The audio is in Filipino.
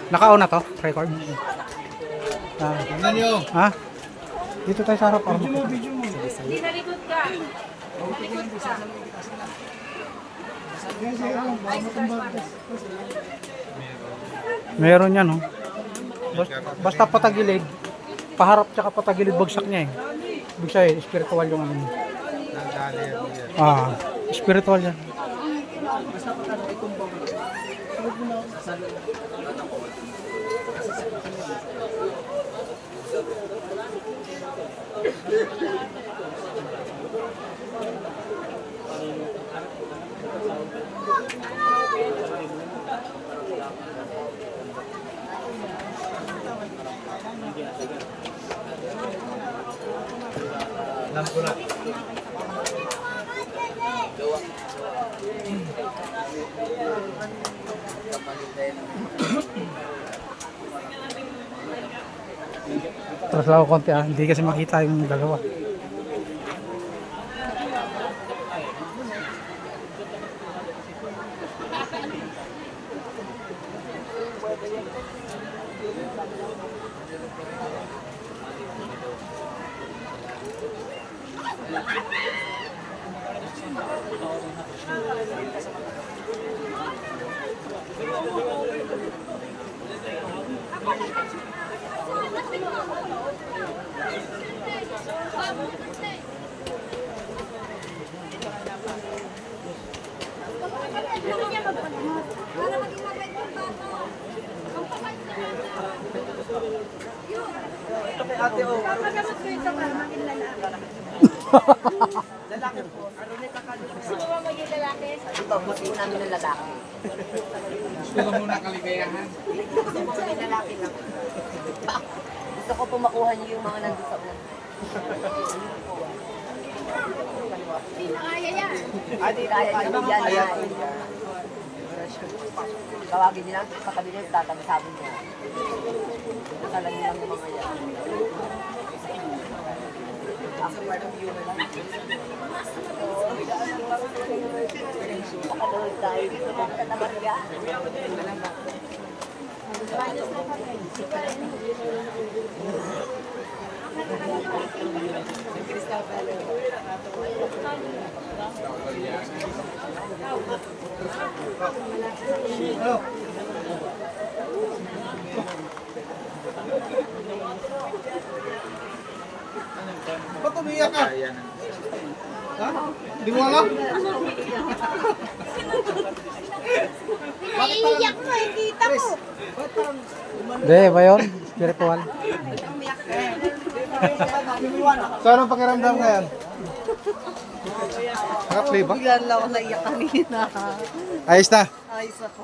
Naka-on na to? Record? Tingnan nyo. Ha? Dito tayo sa harap. Video mo. Hindi nalikod ka. Meron yan, oh. Basta patagilid. Paharap tsaka patagilid bagsak niya eh. Ibig sabihin, spiritual yung ano niya. Spiritual yan. Alam ko na. Tapos lang ako konti hindi kasi makita yung dalawa. Ate, oh. Papagamot ko ito para maging lalaki. Lalaki po. Gusto mo ba maging lalaki? Ito, gusto ko namin ng lalaki. Gusto ko muna kaligayahan. Gusto ko ng lalaki lang. Gusto ko po makuha niyo yung mga nandun sa una. Hindi na kaya yan. Ate, kaya niyo yan. Ayan. Tawagin niyo lang, katabi niyo, tatabasabin niya. Nakalan niyo lang yung mga yan. Ako part of human life. Nakalood tayo dito ng katabarga. Ba't umiyak ka? Ha? Hindi mo alam? Naiiyak mo, kita mo. Hindi, ba yun? Spiritual. So, anong pakiramdam ngayon? Naka-play ba? Bigla lang ako naiyak kanina. Ayos na. Ayos ako.